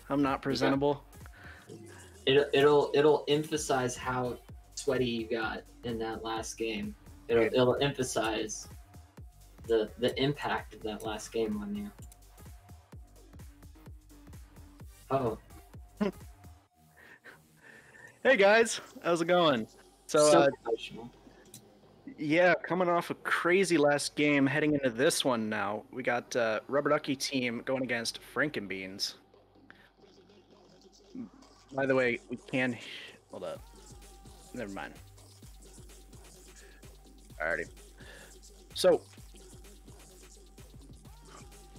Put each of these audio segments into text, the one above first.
I'm not presentable. It'll emphasize how sweaty you got in that last game. It'll emphasize the impact of that last game on you. Oh. Hey guys, how's it going? So emotional. Yeah, coming off a crazy last game, heading into this one now. We got Rubber Ducky team going against Frankenbeans. By the way, we can... Hold up. Never mind. Alrighty. So,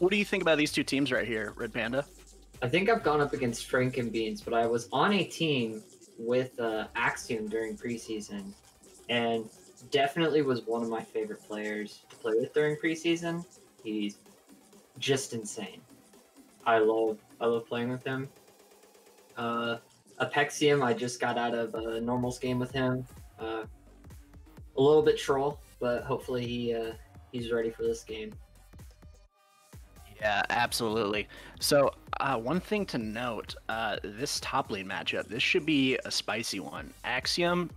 what do you think about these two teams right here, Red Panda? I think I've gone up against Frankenbeans, but I was on a team with Axiom during preseason, and definitely was one of my favorite players to play with during preseason. He's just insane. I love playing with him. Apexium, I just got out of a normals game with him. A little bit troll, but hopefully he's ready for this game. Yeah, absolutely. So, one thing to note, this top lane matchup, this should be a spicy one. Axiom,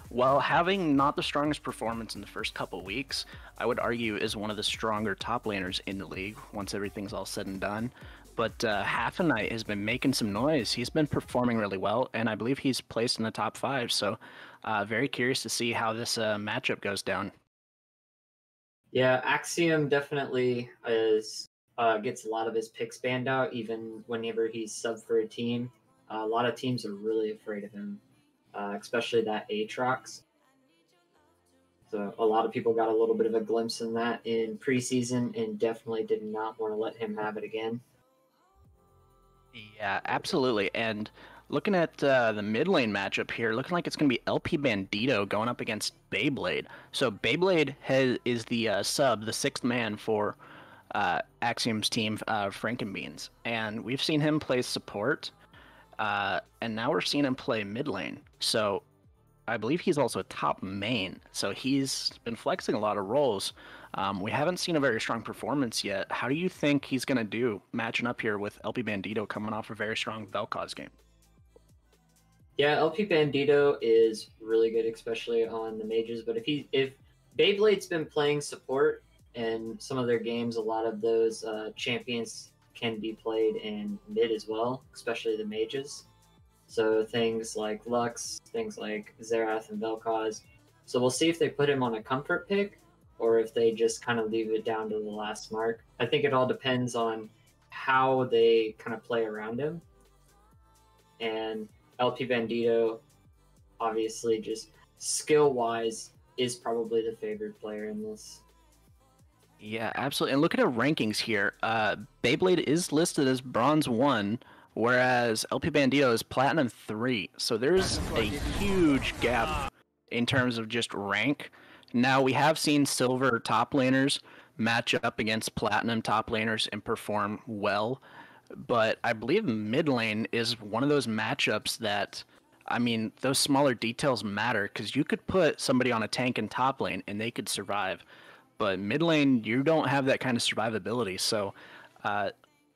while having not the strongest performance in the first couple weeks, I would argue is one of the stronger top laners in the league once everything's all said and done. But Half a Night has been making some noise. He's been performing really well, and I believe he's placed in the top 5. So, very curious to see how this matchup goes down. Yeah, Axiom definitely gets a lot of his picks banned out, even whenever he's sub for a team. A lot of teams are really afraid of him, especially that Aatrox. So a lot of people got a little bit of a glimpse in that in preseason and definitely did not want to let him have it again. Yeah, absolutely. And looking at the mid lane matchup here, looking like it's going to be LP Bandito going up against Beyblade. So Beyblade is the sub, the 6th man for Axiom's team, Frankenbeans. And we've seen him play support, and now we're seeing him play mid lane. So I believe he's also a top main. So he's been flexing a lot of roles. We haven't seen a very strong performance yet. How do you think he's going to do matching up here with LP Bandito coming off a very strong Vel'Koz game? Yeah, LP Bandito is really good, especially on the mages. But if Beyblade's been playing support in some of their games, a lot of those champions can be played in mid as well, especially the mages. So things like Lux, things like Xerath and Vel'Koz. So we'll see if they put him on a comfort pick or if they just kind of leave it down to the last mark. I think it all depends on how they kind of play around him. And LP Bandito, obviously, just skill-wise, is probably the favored player in this. Yeah, absolutely. And look at our rankings here. Beyblade is listed as Bronze 1, whereas LP Bandito is Platinum 3. So there's a huge gap in terms of just rank. Now, we have seen Silver top laners match up against Platinum top laners and perform well. But I believe mid lane is one of those matchups that, I mean, those smaller details matter because you could put somebody on a tank in top lane and they could survive. But mid lane, you don't have that kind of survivability. So,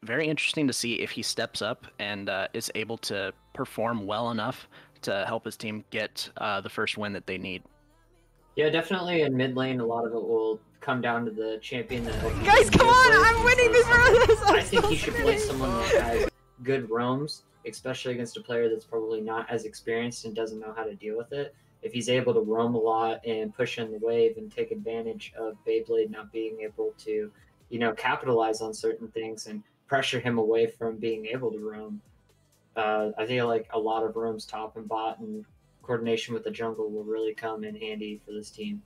very interesting to see if he steps up and is able to perform well enough to help his team get the first win that they need. Yeah, definitely in mid lane, a lot of it will come down to the champion that Guys, come on! I'm winning this race! I think he should play someone that has good roams, especially against a player that's probably not as experienced and doesn't know how to deal with it. If he's able to roam a lot and push in the wave and take advantage of Beyblade not being able to, you know, capitalize on certain things and pressure him away from being able to roam, I feel like a lot of roams top and bot and coordination with the jungle will really come in handy for this team.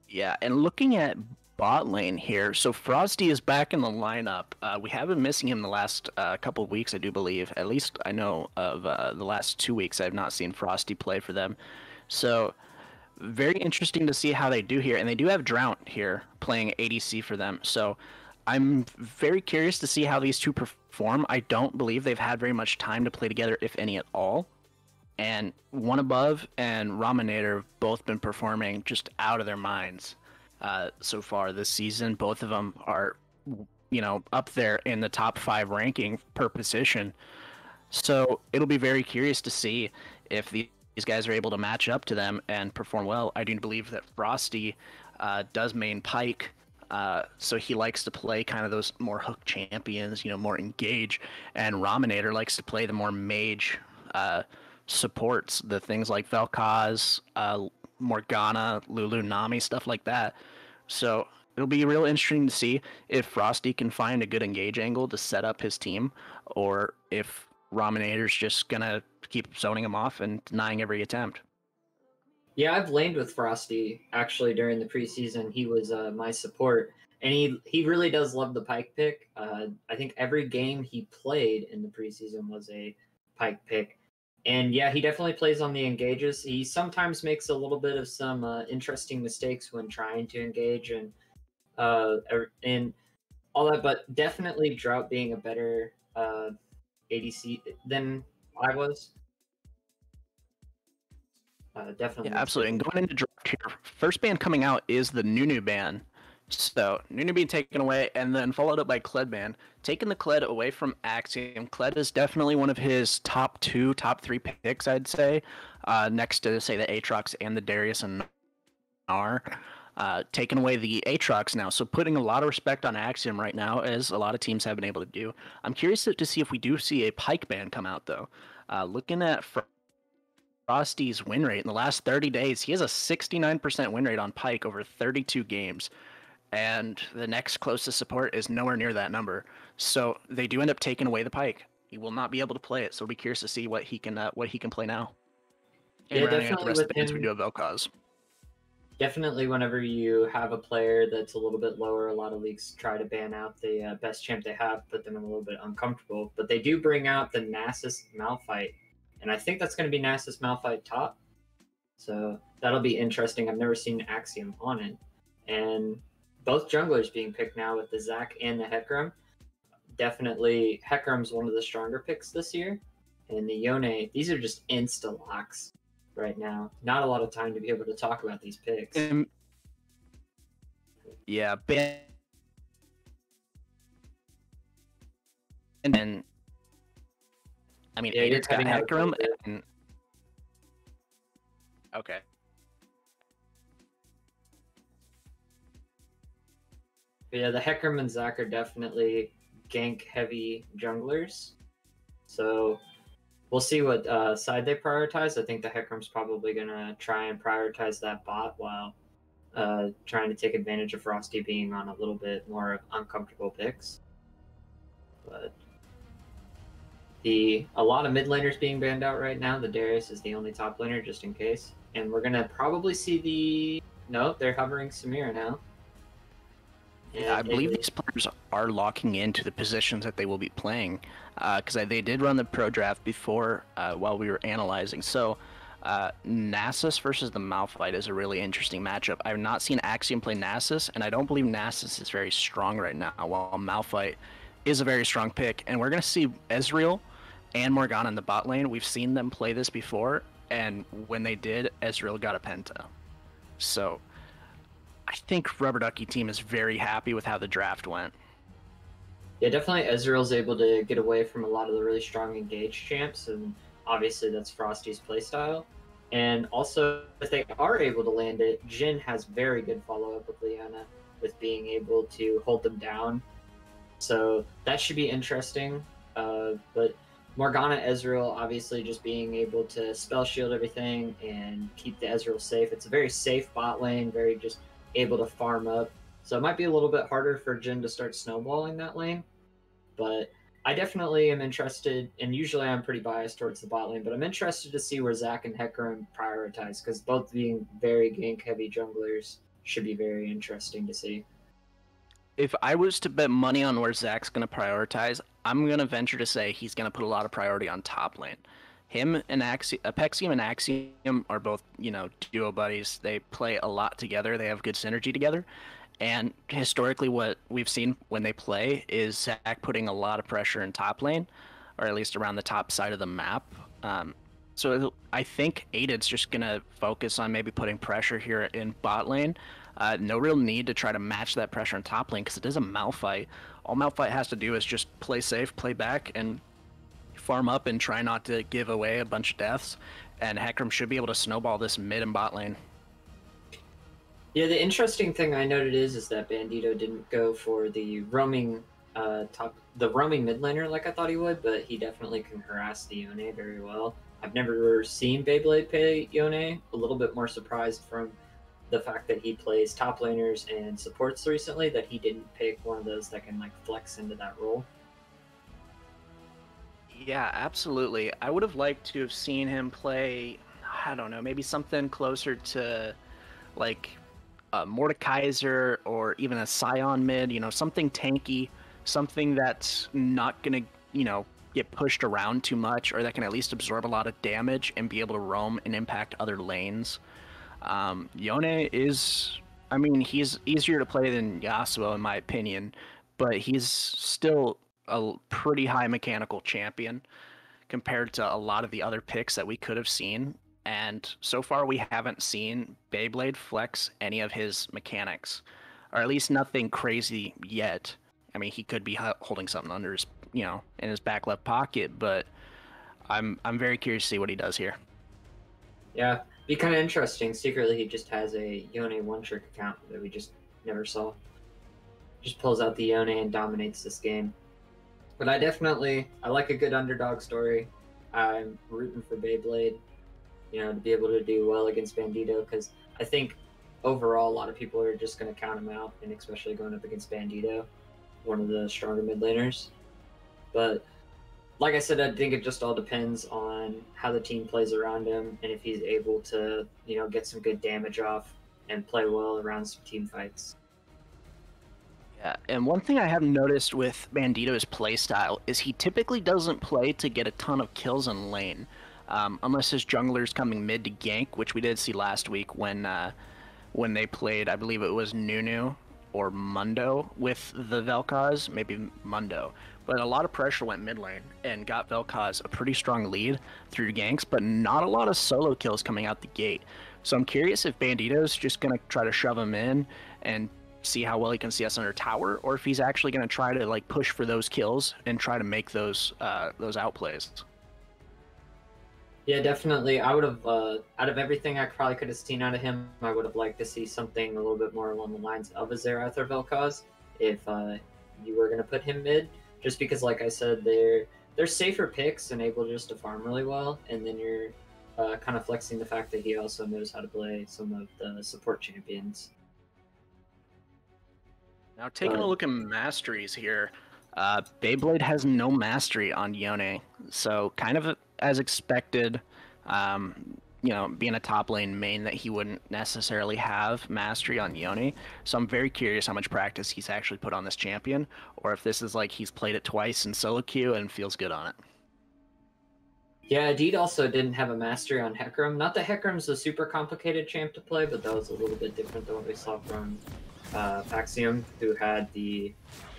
Yeah, and looking at bot lane here. So Frosty is back in the lineup. We have been missing him the last couple of weeks, I do believe. At least I know of the last 2 weeks I have not seen Frosty play for them. So very interesting to see how they do here. And they do have Drought here playing ADC for them. So I'm very curious to see how these two perform. I don't believe they've had very much time to play together, if any at all. And One Above and Raminator have both been performing just out of their minds so far this season. Both of them are, up there in the top 5 ranking per position. So it'll be very curious to see if these guys are able to match up to them and perform well. I do believe that Frosty does main Pike, so he likes to play kind of those more hook champions, more engage, and Raminator likes to play the more mage supports, the things like Vel'Koz, Morgana, Lulu, Nami, stuff like that. So it'll be real interesting to see if Frosty can find a good engage angle to set up his team, or if Raminator's just gonna keep zoning him off and denying every attempt. Yeah, I've laned with Frosty actually during the preseason. He was my support, and he really does love the Pike pick. I think every game he played in the preseason was a Pike pick. And yeah, he definitely plays on the engages. He sometimes makes a little bit of some interesting mistakes when trying to engage and all that, but definitely Drought being a better ADC than I was. Definitely. Yeah, absolutely. And going into draft here, first ban coming out is the Nunu ban. So Nunu being taken away, and then followed up by Kled ban. Taking the Kled away from Axiom. Kled is definitely one of his top 2, top 3 picks, I'd say, next to, say, the Aatrox and the Darius and Gnar. Taking away the Aatrox now, so putting a lot of respect on Axiom right now, as a lot of teams have been able to do. I'm curious to see if we do see a Pike ban come out, though. Looking at Frosty's win rate in the last 30 days, he has a 69% win rate on Pike over 32 games. And the next closest support is nowhere near that number. So they do end up taking away the Pike. He will not be able to play it, so we'll be curious to see what he can play now. And yeah, definitely with the bans, we do have Vel'Koz. Definitely, whenever you have a player that's a little bit lower, a lot of leagues try to ban out the best champ they have, put them in a little bit uncomfortable. But they do bring out the Nasus Malphite, and I think that's going to be Nasus Malphite top. So that'll be interesting. I've never seen Axiom on it, and both junglers being picked now with the Zac and the Hecarim. Definitely, Hecarim's one of the stronger picks this year. And the Yone, these are just insta-locks right now. Not a lot of time to be able to talk about these picks. Yeah, Ben. And then, I mean, Aiden's got Hecarim. And... Okay. But yeah, the Hecarim and Zac are definitely gank-heavy junglers. So we'll see what side they prioritize. I think the Hecarim's probably going to try and prioritize that bot while trying to take advantage of Frosty being on a little bit more uncomfortable picks. But a lot of mid laners being banned out right now. The Darius is the only top laner, just in case. And we're going to probably see No, they're hovering Samira now. Yeah, I believe these players are locking into the positions that they will be playing, because they did run the pro draft before while we were analyzing. So Nasus versus the Malphite is a really interesting matchup. I have not seen Axiom play Nasus, and I don't believe Nasus is very strong right now, while Malphite is a very strong pick. And we're going to see Ezreal and Morgana in the bot lane. We've seen them play this before, and when they did, Ezreal got a penta. So I think Rubber Ducky team is very happy with how the draft went. Yeah, definitely Ezreal's able to get away from a lot of the really strong engaged champs, and obviously that's Frosty's playstyle. And also, if they are able to land it, Jhin has very good follow-up with Leona, with being able to hold them down. So that should be interesting. But Morgana Ezreal, obviously just being able to spell shield everything and keep the Ezreal safe. It's a very safe bot lane, very just able to farm up. So it might be a little bit harder for Jhin to start snowballing that lane. But I definitely am interested, and usually I'm pretty biased towards the bot lane, but I'm interested to see where Zac and Hecarim prioritize, because both being very gank-heavy junglers should be very interesting to see. if I was to bet money on where Zach's going to prioritize, I'm going to venture to say he's going to put a lot of priority on top lane. Him and Apexium and Axiom are both, duo buddies. They play a lot together. They have good synergy together. And historically, what we've seen when they play is Zach putting a lot of pressure in top lane, or at least around the top side of the map. So I think Aided's just going to focus on maybe putting pressure here in bot lane. No real need to try to match that pressure in top lane because it is a Malphite. All Malphite has to do is just play safe, play back, and farm up and try not to give away a bunch of deaths. And Hecarim should be able to snowball this mid and bot lane. Yeah, the interesting thing I noted is that Bandito didn't go for the roaming roaming mid laner like I thought he would, but he definitely can harass the Yone very well. I've never seen Beyblade play Yone. A little bit more surprised from the fact that he plays top laners and supports recently that he didn't pick one of those that can like flex into that role. Yeah, absolutely. I would have liked to have seen him play, I don't know, maybe something closer to like a Mordekaiser or even a Scion mid, something tanky, something that's not going to, get pushed around too much, or that can at least absorb a lot of damage and be able to roam and impact other lanes. Yone is, he's easier to play than Yasuo in my opinion, but he's still a pretty high mechanical champion compared to a lot of the other picks that we could have seen. And so far we haven't seen Beyblade flex any of his mechanics, or at least nothing crazy yet. He could be holding something under his, in his back left pocket, but I'm very curious to see what he does here. Yeah, be kind of interesting. Secretly, he just has a Yone one-trick account that we just never saw. Just pulls out the Yone and dominates this game. But I like a good underdog story. I'm rooting for Beyblade, to be able to do well against Bandito, because I think overall a lot of people are just going to count him out, and especially going up against Bandito, one of the stronger mid laners. But like I said, I think it just all depends on how the team plays around him, and if he's able to, get some good damage off and play well around some team fights. Yeah, and one thing I have noticed with Bandito's playstyle is he typically doesn't play to get a ton of kills in lane, unless his jungler's coming mid to gank, which we did see last week when they played, I believe it was Nunu or Mundo with the Vel'Koz, maybe Mundo. But a lot of pressure went mid lane and got Vel'Koz a pretty strong lead through ganks, but not a lot of solo kills coming out the gate. So I'm curious if Bandito's just going to try to shove him in and see how well he can CS under tower, or if he's actually going to try to like push for those kills and try to make those outplays. Yeah, definitely. I would have, out of everything I probably could have seen out of him, I would have liked to see something a little bit more along the lines of a Xerath or Vel'Koz if you were going to put him mid. Just because, like I said, they're safer picks and able just to farm really well, and then you're kind of flexing the fact that he also knows how to play some of the support champions. Now, taking a look at masteries here, Beyblade has no mastery on Yone, so kind of as expected, being a top lane main, that he wouldn't necessarily have mastery on Yone. So I'm very curious how much practice he's actually put on this champion, or if this is like he's played it twice in solo queue and feels good on it. Yeah, Deed also didn't have a mastery on Hecarim. Not that Hecarim's a super complicated champ to play, but that was a little bit different than what we saw from Axiom, who had the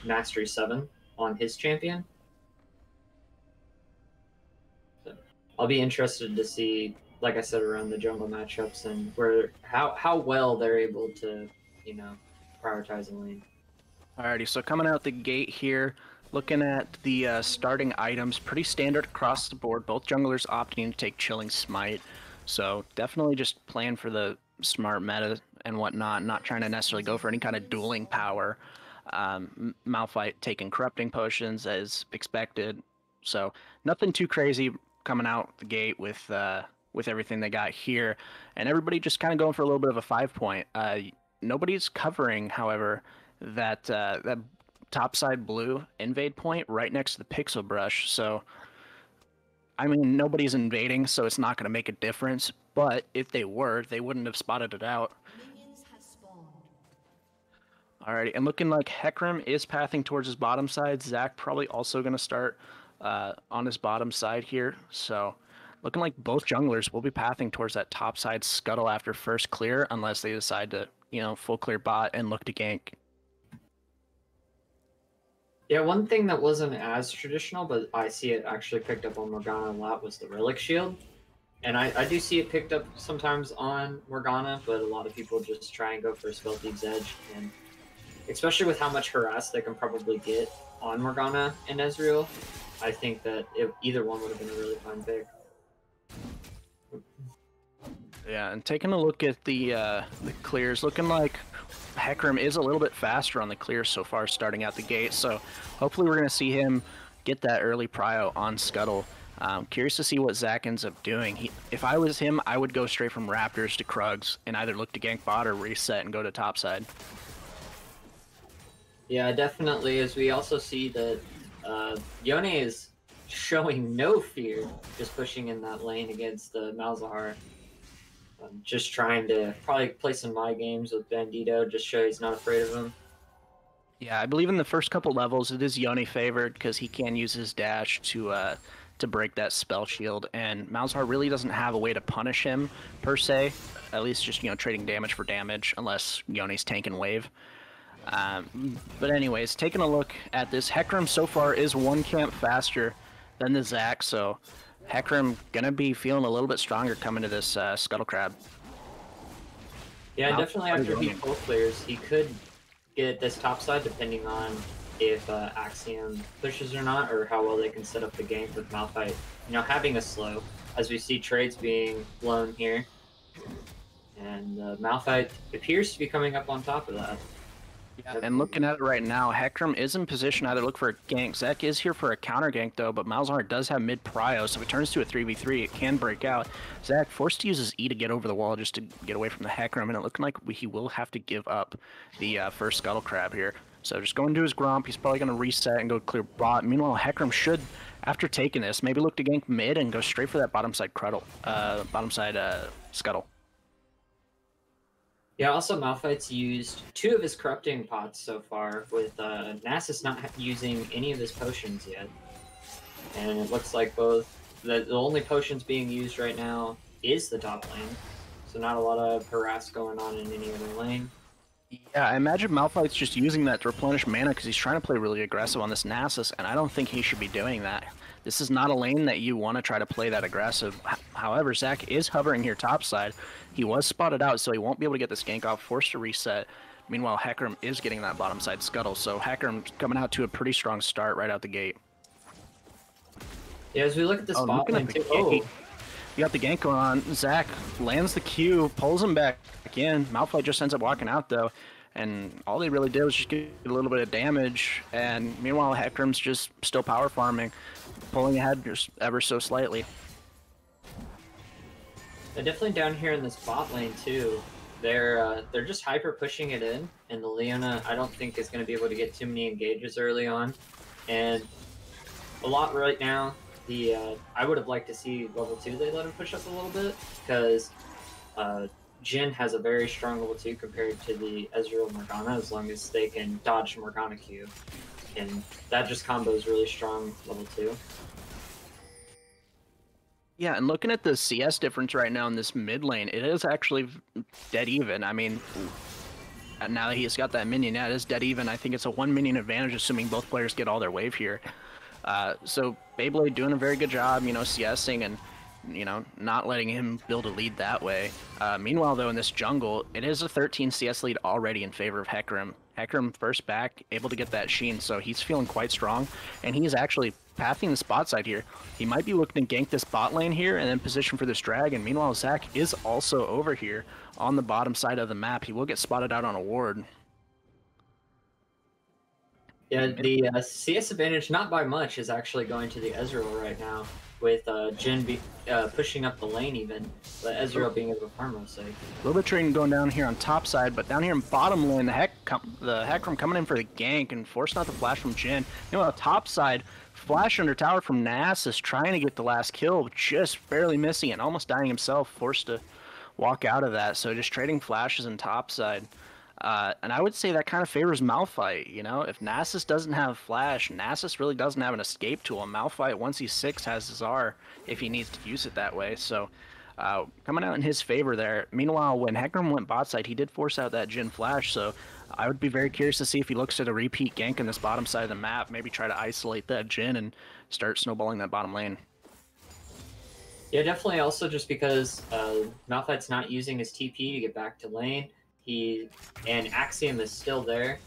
Mastery 7 on his champion. So I'll be interested to see, like I said, around the jungle matchups and how well they're able to, prioritize a lane. Alrighty, so coming out the gate here, looking at the starting items, pretty standard across the board. Both junglers opting to take Chilling Smite, so definitely just playing for the smart meta and whatnot, not trying to necessarily go for any kind of dueling power. Malphite taking Corrupting Potions as expected, so nothing too crazy coming out the gate with everything they got here, and everybody just kind of going for a little bit of a 5-point. Nobody's covering, however, that topside blue invade point right next to the pixel brush. So, nobody's invading, so it's not going to make a difference. But if they were, they wouldn't have spotted it out. Alrighty, and looking like Hecarim is pathing towards his bottom side. Zach probably also going to start on his bottom side here. So looking like both junglers will be pathing towards that top side scuttle after first clear, unless they decide to, full clear bot and look to gank. Yeah, one thing that wasn't as traditional, but I see it actually picked up on Morgana a lot, was the Relic Shield. And I do see it picked up sometimes on Morgana, but a lot of people just try and go for Spell Thief's Edge. And especially with how much harass they can probably get on Morgana and Ezreal, I think that either one would have been a really fun pick. Yeah, and taking a look at the clears, looking like Hecarim is a little bit faster on the clear so far starting out the gate, so hopefully we're going to see him get that early prio on Scuttle. Curious to see what Zach ends up doing. If I was him, I would go straight from Raptors to Krugs and either look to gank bot or reset and go to topside. Yeah, definitely, as we also see that Yone is showing no fear, just pushing in that lane against Malzahar. Just trying to probably play some my games with Bandito, just show he's not afraid of him. Yeah, I believe in the first couple levels it is Yone favored because he can use his dash to break that spell shield, and Malzahar really doesn't have a way to punish him per se. At least just trading damage for damage, unless Yone's tanking wave. But anyways, taking a look at this, Hecarim so far is one camp faster than the Zac, so Hecarim gonna be feeling a little bit stronger coming to this Scuttle Crab. Yeah, definitely after he full clears, he could get this top side depending on if Axiom pushes or not, or how well they can set up the gank with Malphite. Having a slow, as we see trades being blown here. And Malphite appears to be coming up on top of that. Yeah, and looking at it right now, Hecarim is in position to either look for a gank. Zach is here for a counter gank though, but Malzahar does have mid prio, so if it turns to a 3v3, it can break out. Zach forced to use his E to get over the wall just to get away from the Hecarim, and it looking like he will have to give up the first Scuttle Crab here. So just going to his Gromp, he's probably going to reset and go clear bot. Meanwhile, Hecarim should, after taking this, maybe look to gank mid and go straight for that bottom side Scuttle. Yeah, also Malphite's used 2 of his corrupting pots so far, with Nasus not using any of his potions yet. And it looks like both the only potions being used right now is the top lane, so not a lot of harass going on in any other lane. Yeah, I imagine Malphite's just using that to replenish mana because he's trying to play really aggressive on this Nasus, and I don't think he should be doing that. This is not a lane that you want to try to play that aggressive. However, Zach is hovering here topside. He was spotted out, so he won't be able to get this gank off, forced to reset. Meanwhile, Hecarim is getting that bottom side scuttle, so Hecarim's coming out to a pretty strong start right out the gate. Yeah, as we look at the spot lane too. Oh. You got the gank going on. Zach lands the Q, pulls him back in. Malphite just ends up walking out though, and all they really did was just get a little bit of damage. And meanwhile, Hecarim's just still power farming, pulling ahead just ever so slightly. And definitely down here in this bot lane too. They're just hyper pushing it in, and the Leona I don't think is going to be able to get too many engages early on, and a lot right now. I would have liked to see level 2 they let him push up a little bit, because Jhin has a very strong level 2 compared to the Ezreal Morgana, as long as they can dodge Morgana Q. And that just combos really strong level 2. Yeah, and looking at the CS difference right now in this mid lane, it is actually dead even. I mean, now that he's got that minion, yeah, it is dead even. I think it's a 1 minion advantage, assuming both players get all their wave here. So Beyblade doing a very good job, CSing and, not letting him build a lead that way. Meanwhile, though, in this jungle, it is a 13 CS lead already in favor of Hecarim. Hecarim first back, able to get that Sheen, so he's feeling quite strong, and he's actually pathing the spot side here. He might be looking to gank this bot lane here and then position for this dragon. Meanwhile, Zach is also over here on the bottom side of the map. He will get spotted out on a ward. Yeah, the CS advantage, not by much, is actually going to the Ezreal right now, with Jhin pushing up the lane even, but Ezreal being able to farm mostly. A little bit of trading going down here on top side, but down here in bottom lane, the Hecarim coming in for the gank and forcing out the flash from Jhin. On top side, flash under tower from Nasus, trying to get the last kill, just barely missing it, almost dying himself, forced to walk out of that. So just trading flashes in top side. And I would say that kind of favors Malphite, you know? If Nasus doesn't have Flash, Nasus really doesn't have an escape tool. Malphite, once he's 6, has his R if he needs to use it that way. So, coming out in his favor there. Meanwhile, when Hecarim went bot side, he did force out that Jhin Flash, so I would be very curious to see if he looks at a repeat gank in this bottom side of the map, maybe try to isolate that Jhin and start snowballing that bottom lane. Yeah, definitely. Also, just because Malphite's not using his TP to get back to lane, and Axiom is still there.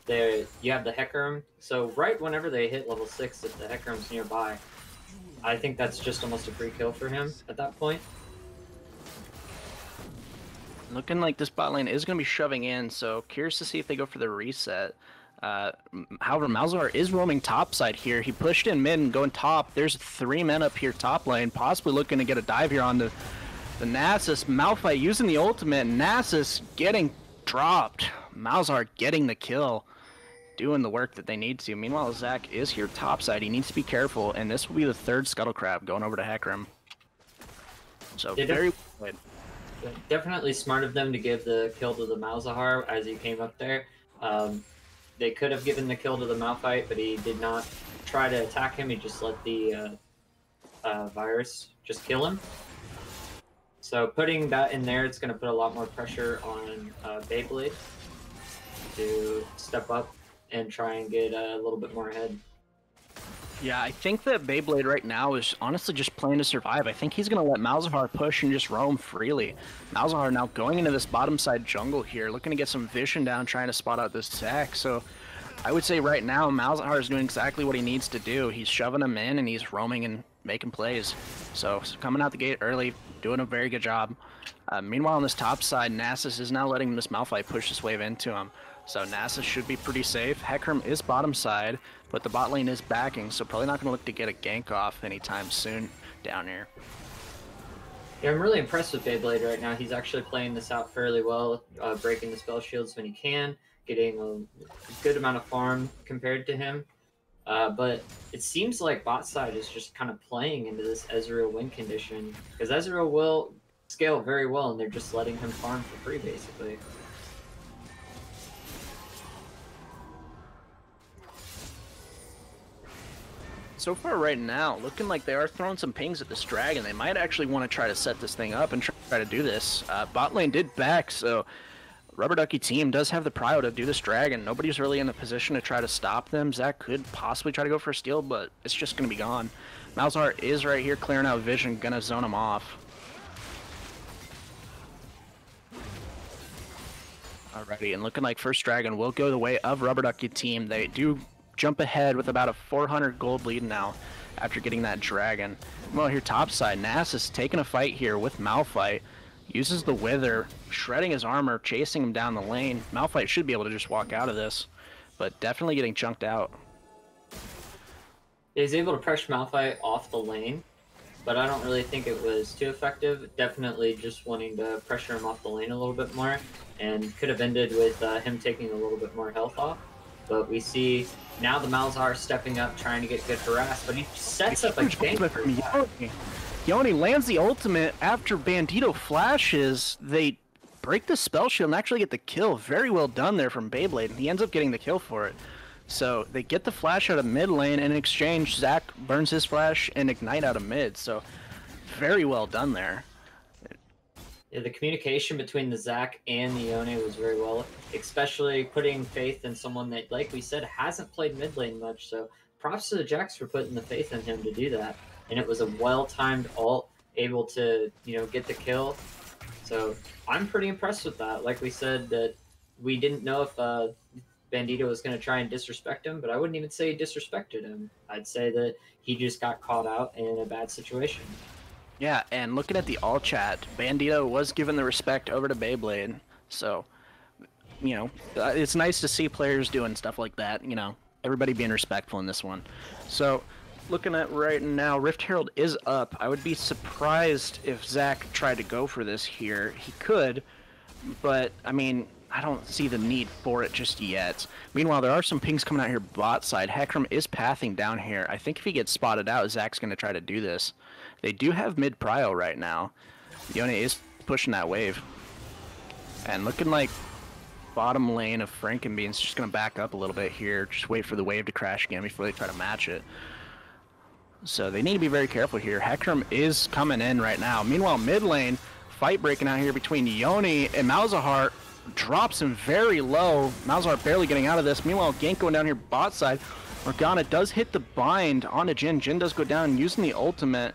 There, you have the Hecarim. So right whenever they hit level 6, if the Hecarim's nearby, I think that's just almost a free kill for him at that point. Looking like this bot lane is going to be shoving in, so curious to see if they go for the reset. However, Malzahar is roaming top side here. He pushed in mid and going top. There's 3 men up here top lane, possibly looking to get a dive here on the Nasus. Malphite using the ultimate. Nasus getting dropped. Malzahar getting the kill, doing the work that they need to. Meanwhile, Zach is here top side. He needs to be careful, and this will be the 3rd Scuttle Crab going over to Hecarim. So very good. Definitely smart of them to give the kill to the Malzahar as he came up there. They could have given the kill to the Malphite, but he did not try to attack him. He just let the virus just kill him. So putting that in there, it's going to put a lot more pressure on Beyblade to step up and try and get a little bit more ahead. Yeah, I think that Beyblade right now is honestly just playing to survive. I think he's going to let Malzahar push and just roam freely. Malzahar now going into this bottom side jungle here, looking to get some vision down, trying to spot out this Zac. So I would say right now, Malzahar is doing exactly what he needs to do. He's shoving him in and he's roaming and making plays. So coming out the gate early, doing a very good job. Meanwhile, on this top side, Nasus is now letting this Malphite push this wave into him. So Nasus should be pretty safe. Hecarim is bottom side, but the bot lane is backing, so probably not going to look to get a gank off anytime soon down here. Yeah, I'm really impressed with Beyblade right now. He's actually playing this out fairly well, breaking the spell shields when he can, getting a good amount of farm compared to him. But it seems like bot side is just kind of playing into this Ezreal win condition, because Ezreal will scale very well, and they're just letting him farm for free, basically. So far right now, looking like they are throwing some pings at this dragon. They might actually want to try to set this thing up and try to do this. Bot lane did back, so Rubber Ducky team does have the prio to do this dragon. Nobody's really in a position to try to stop them. Zac could possibly try to go for a steal, but it's just going to be gone. Malzahar is right here clearing out vision, going to zone him off. Alrighty, and looking like first dragon will go the way of Rubber Ducky team. They do jump ahead with about a 400 gold lead now after getting that dragon. Well, here topside, Nasus taking a fight here with Malphite. Uses the Wither, shredding his armor, chasing him down the lane. Malphite should be able to just walk out of this, but definitely getting chunked out. He's able to pressure Malphite off the lane, but I don't really think it was too effective. Definitely just wanting to pressure him off the lane a little bit more, and could have ended with him taking a little bit more health off. But we see now the Malzahar stepping up, trying to get good harass, but he sets up a gank for Yone. Yone lands the ultimate after Bandito flashes. They break the spell shield and actually get the kill. Very well done there from Beyblade, and he ends up getting the kill for it. So they get the flash out of mid lane, and in exchange, Zac burns his flash and ignite out of mid. So very well done there. Yeah, the communication between the Zac and the Yone was very well, especially putting faith in someone that, like we said, hasn't played mid lane much. So props to the Jax for putting the faith in him to do that. And it was a well-timed ult, able to, get the kill. So I'm pretty impressed with that. Like we said, that we didn't know if Bandito was going to try and disrespect him, but I wouldn't even say he disrespected him. I'd say that he just got caught out in a bad situation. Yeah, and looking at the all chat, Bandito was given the respect over to Beyblade. So, it's nice to see players doing stuff like that, everybody being respectful in this one. So, looking at right now, Rift Herald is up. I would be surprised if Zac tried to go for this here. He could, but, I don't see the need for it just yet. Meanwhile, there are some pings coming out here bot side. Hecarim is pathing down here. I think if he gets spotted out, Zac's going to try to do this. They do have mid prio right now. Yone is pushing that wave. And looking like bottom lane of Frankenbeans just going to back up a little bit here. Just wait for the wave to crash again before they try to match it. So they need to be very careful here. Hecarim is coming in right now. Meanwhile, mid lane, fight breaking out here between Yone and Malzahar. Drops him very low. Malzahar barely getting out of this. Meanwhile, gank going down here bot side. Morgana does hit the bind onto Jhin. Jhin does go down using the ultimate.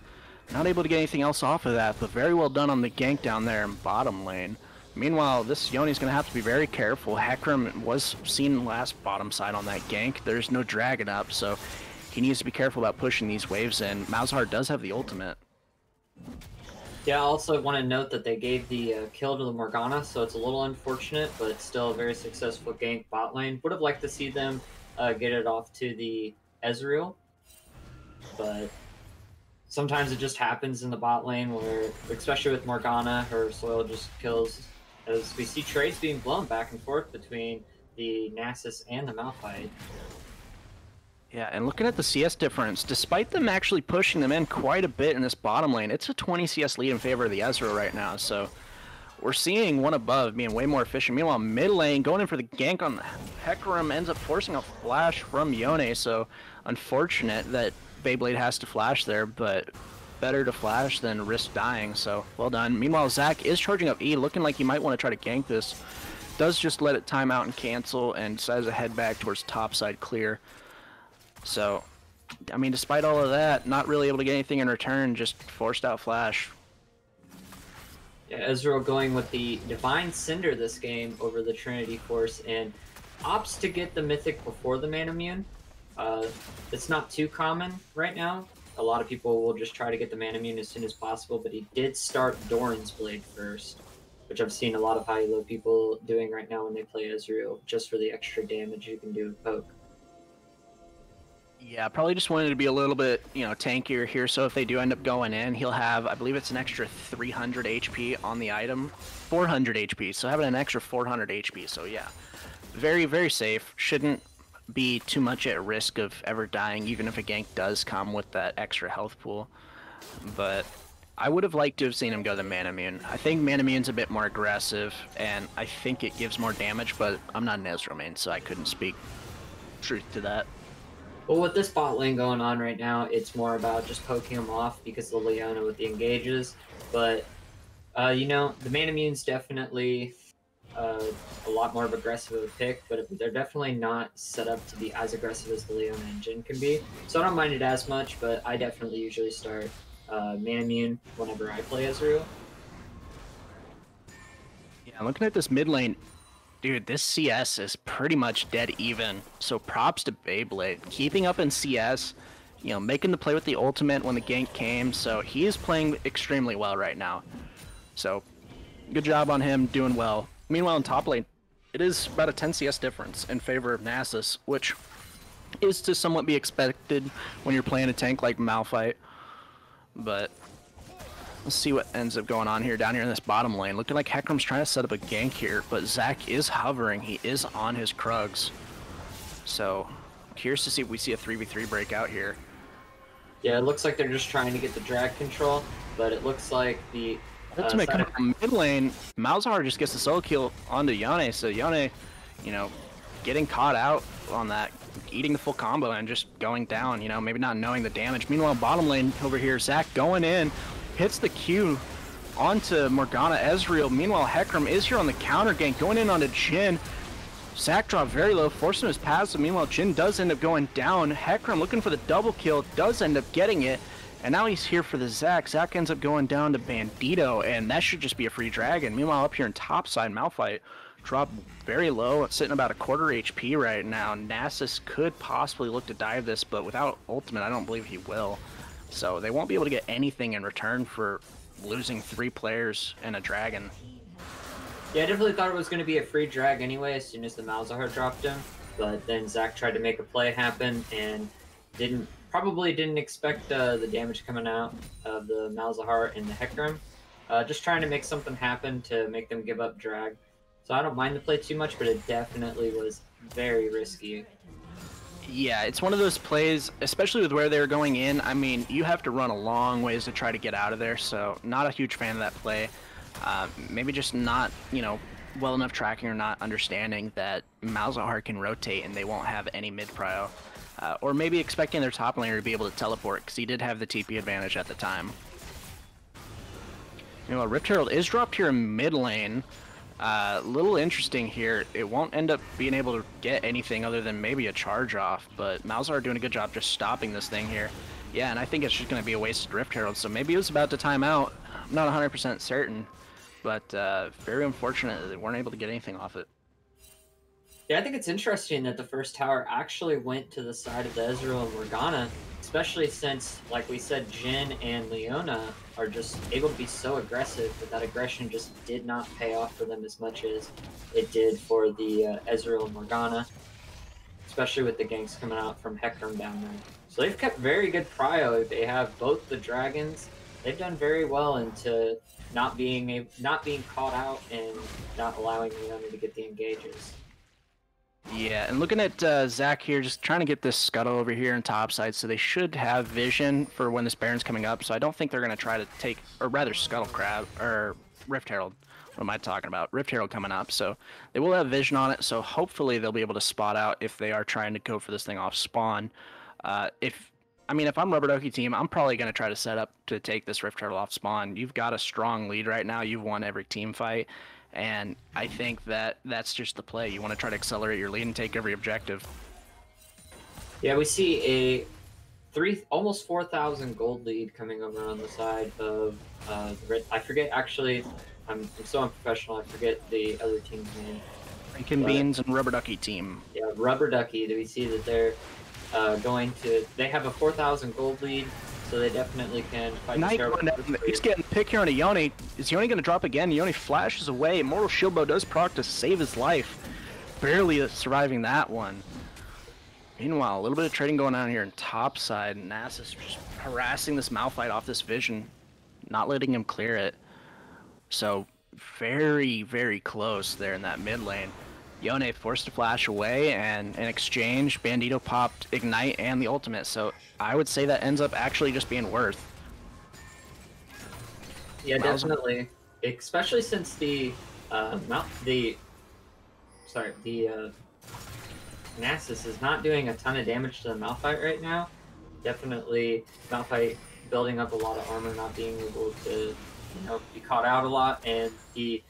Not able to get anything else off of that, but very well done on the gank down there in bottom lane. Meanwhile, this Yone's going to have to be very careful. Hecarim was seen last bottom side on that gank. There's no dragon up, so he needs to be careful about pushing these waves in. Malzahar does have the ultimate. Yeah, I also want to note that they gave the kill to the Morgana, so it's a little unfortunate, but it's still a very successful gank bot lane. Would have liked to see them get it off to the Ezreal, but sometimes it just happens in the bot lane where, especially with Morgana, her soil just kills, as we see trades being blown back and forth between the Nasus and the Malphite. Yeah, and looking at the CS difference, despite them actually pushing them in quite a bit in this bottom lane, it's a 20 CS lead in favor of the Ezreal right now, so we're seeing one above being way more efficient. Meanwhile, mid lane, going in for the gank on Hecarim, ends up forcing a flash from Yone, so unfortunate that Beyblade has to flash there, but better to flash than risk dying, so well done. Meanwhile, Zac is charging up E, looking like he might want to try to gank this. Does just let it time out and cancel, and decides to head back towards top side clear. So, I mean, despite all of that, not really able to get anything in return, just forced out flash. Yeah, Ezreal going with the Divine Cinder this game over the Trinity Force, and opts to get the Mythic before the Manamune. It's not too common right now. A lot of people will just try to get the Manamune as soon as possible, but he did start Doran's Blade first, which I've seen a lot of high-low people doing right now when they play Ezreal, just for the extra damage you can do with poke. Yeah, probably just wanted to be a little bit, you know, tankier here, so if they do end up going in, he'll have, I believe it's an extra 300 HP on the item, 400 HP, so having an extra 400 HP, so yeah, very, very safe. Shouldn't be too much at risk of ever dying, even if a gank does come with that extra health pool, but I would have liked to have seen him go the Manamune. I think Manamune's a bit more aggressive, and I think it gives more damage, but I'm not an Ezreal main, so I couldn't speak truth to that. Well, with this bot lane going on right now, it's more about just poking them off because of Leona with the engages. But, you know, the Manamune's definitely a lot more of aggressive of a pick, but they're definitely not set up to be as aggressive as the Leona and Jhin can be. So I don't mind it as much, but I definitely usually start Manamune whenever I play Ezreal. Yeah, looking at this mid lane, dude, this CS is pretty much dead even, so props to Beyblade. Keeping up in CS, you know, making the play with the ultimate when the gank came, so he is playing extremely well right now. So, good job on him, doing well. Meanwhile, in top lane, it is about a 10 CS difference in favor of Nasus, which is to somewhat be expected when you're playing a tank like Malphite. But let's see what ends up going on here down here in this bottom lane. Looking like Hecarim's trying to set up a gank here, but Zac is hovering. He is on his Krugs. So, curious to see if we see a 3v3 breakout here. Yeah, it looks like they're just trying to get the drag control, but it looks like the ultimate coming from mid lane, Malzahar just gets the solo kill onto Yone, so Yone, you know, getting caught out on that, eating the full combo and just going down, you know, maybe not knowing the damage. Meanwhile, bottom lane over here, Zac going in, hits the Q onto Morgana Ezreal. Meanwhile, Hecarim is here on the counter gank, going in onto Jhin. Zac dropped very low, forcing his passive. Meanwhile, Jhin does end up going down. Hecarim looking for the double kill, does end up getting it. And now he's here for the Zac. Zac ends up going down to Bandito, and that should just be a free dragon. Meanwhile, up here in top side, Malphite dropped very low. It's sitting about a quarter HP right now. Nasus could possibly look to dive this, but without ultimate, I don't believe he will. So they won't be able to get anything in return for losing 3 players and a dragon. Yeah, I definitely thought it was going to be a free drag anyway as soon as the Malzahar dropped him, but then Zac tried to make a play happen and probably didn't expect the damage coming out of the Malzahar and the Hecarim. Just trying to make something happen to make them give up drag. So I don't mind the play too much, but it definitely was very risky. Yeah, it's one of those plays, especially with where they were going in. I mean, you have to run a long ways to try to get out of there, so not a huge fan of that play. Maybe just not, you know, well enough tracking or not understanding that Malzahar can rotate and they won't have any mid-prio. Or maybe expecting their top laner to be able to teleport, because he did have the TP advantage at the time. You know, Rift Herald is dropped here in mid lane. Little interesting here. It won't end up being able to get anything other than maybe a charge off, but Malzahar doing a good job just stopping this thing here. Yeah, and I think it's just going to be a wasted Rift Herald, so maybe it was about to time out. I'm not 100% certain, but very unfortunate that they weren't able to get anything off it. Yeah, I think it's interesting that the first tower actually went to the side of the Ezreal and Morgana, especially since, like we said, Jhin and Leona are just able to be so aggressive, but that aggression just did not pay off for them as much as it did for the Ezreal and Morgana, especially with the ganks coming out from Hecarim down there. So they've kept very good prio. They have both the dragons. They've done very well into not being caught out and not allowing Leona to get the engages. Yeah, and looking at Zach here, just trying to get this Scuttle over here in topside, so they should have vision for when this Baron's coming up, so I don't think they're going to try to take, or rather Scuttle Crab, or Rift Herald. What am I talking about? Rift Herald coming up, so they will have vision on it, so hopefully they'll be able to spot out if they are trying to go for this thing off spawn. If I'm Rubber Ducky team, I'm probably going to try to set up to take this Rift Herald off spawn. You've got a strong lead right now. You've won every team fight. And I think that that's just the play. You want to try to accelerate your lead and take every objective. Yeah, we see a almost 4,000 gold lead coming over on the side of the red. I forget, actually, I'm so unprofessional, I forget the other team's name. Rankin Beans and Rubber Ducky team. Yeah, Rubber Ducky. Do we see that they're they have a 4,000 gold lead, so they definitely can fight the He's getting picked here on a Yone. Is Yone going to drop again? Yone flashes away. Immortal Shield Bow does proc to save his life. Barely surviving that one. Meanwhile, a little bit of trading going on here in top side. Nasus just harassing this Malphite off this vision, not letting him clear it. So very, very close there in that mid lane. Yone forced to flash away, and in exchange, Bandito popped Ignite and the ultimate, so I would say that ends up actually just being worth. Yeah, definitely. Especially since the Nasus is not doing a ton of damage to the Malphite right now. Definitely Malphite building up a lot of armor, not being able to, be caught out a lot, and the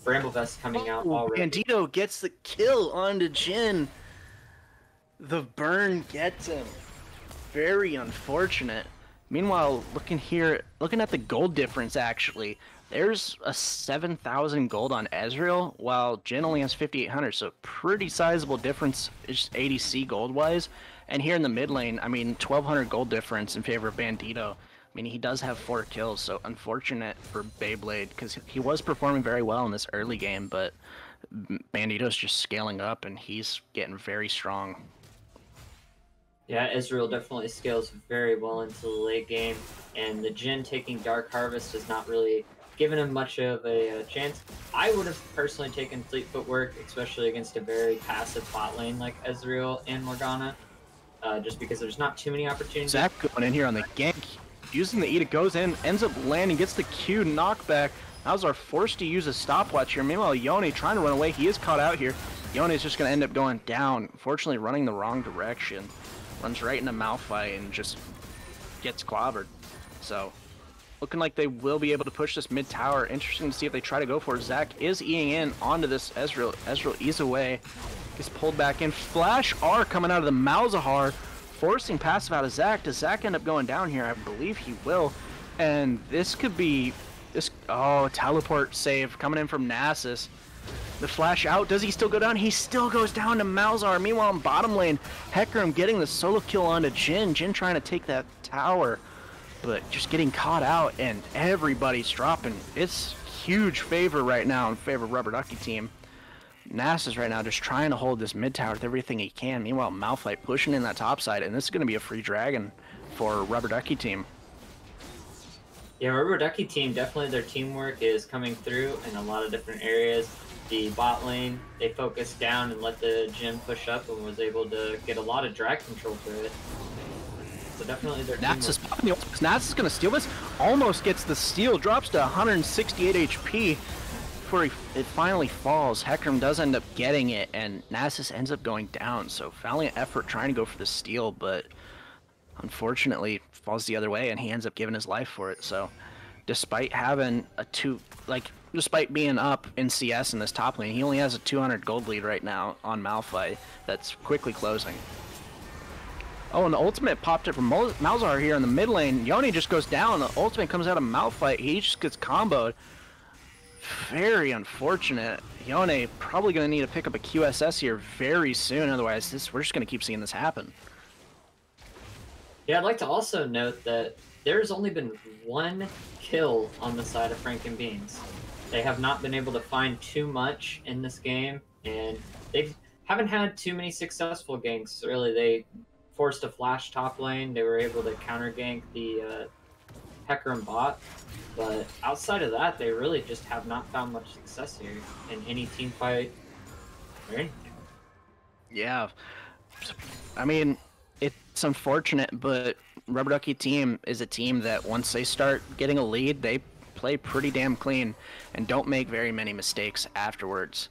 Bramble Vest coming out already. Bandito gets the kill onto Jhin. The burn gets him. Very unfortunate. Meanwhile, looking at the gold difference, actually, there's a 7,000 gold on Ezreal, while Jhin only has 5,800, so pretty sizable difference, just ADC gold-wise. And here in the mid lane, 1,200 gold difference in favor of Bandito. He does have 4 kills, so unfortunate for Beyblade, because he was performing very well in this early game, but Bandito's just scaling up, and he's getting very strong. Yeah, Ezreal definitely scales very well into the late game, and the Jhin taking Dark Harvest has not really given him much of a chance. I would have personally taken Fleet Footwork, especially against a very passive bot lane like Ezreal and Morgana, just because there's not too many opportunities. Zach going in here on the gank. Using the E, it goes in, ends up landing, gets the Q knockback. Malzahar forced to use a stopwatch here. Meanwhile, Yone trying to run away. He is caught out here. Yone is just going to end up going down. Fortunately, running the wrong direction. Runs right into Malphite and just gets clobbered. So, looking like they will be able to push this mid tower. Interesting to see if they try to go for it. Zach is Eing in onto this Ezreal. Ezreal E's away. Gets pulled back in. Flash R coming out of the Malzahar. Forcing passive out of Zach. Does Zach end up going down here? I believe he will. And this could be... teleport save coming in from Nasus. The flash out. Does he still go down? He still goes down to Malzahar. Meanwhile, in bottom lane, Hecarim getting the solo kill onto Jhin. Jhin trying to take that tower, but just getting caught out, and everybody's dropping. It's huge favor right now in favor of Rubber Ducky team. Nasus right now just trying to hold this mid tower with everything he can. Meanwhile, Malphite pushing in that top side, and this is going to be a free dragon for Rubber Ducky team. Yeah, Rubber Ducky team, definitely their teamwork is coming through in a lot of different areas. The bot lane, they focused down and let the Jhin push up and was able to get a lot of drag control through it. So definitely their Nasus popping the ultimate. Nasus is going to steal this. Almost gets the steal. Drops to 168 HP. before it finally falls, Hecarim does end up getting it, and Nasus ends up going down. So valiant effort trying to go for the steal, but unfortunately falls the other way, and he ends up giving his life for it. So despite having a despite being up in CS in this top lane, he only has a 200 gold lead right now on Malphite that's quickly closing. Oh, and the ultimate popped up from Malzahar here in the mid lane. Yone just goes down. The ultimate comes out of Malphite. He just gets comboed. Very unfortunate. Yone probably going to need to pick up a QSS here very soon. Otherwise, we're just going to keep seeing this happen. Yeah, I'd like to also note that there's only been one kill on the side of Frankenbeans. They have not been able to find too much in this game, and they haven't had too many successful ganks, really. They forced a flash top lane. They were able to counter gank the Hecarim bot, but outside of that, they really just have not found much success here in any team fight or anything. Yeah, I mean, it's unfortunate, but Rubber Ducky team is a team that once they start getting a lead, they play pretty damn clean and don't make very many mistakes afterwards.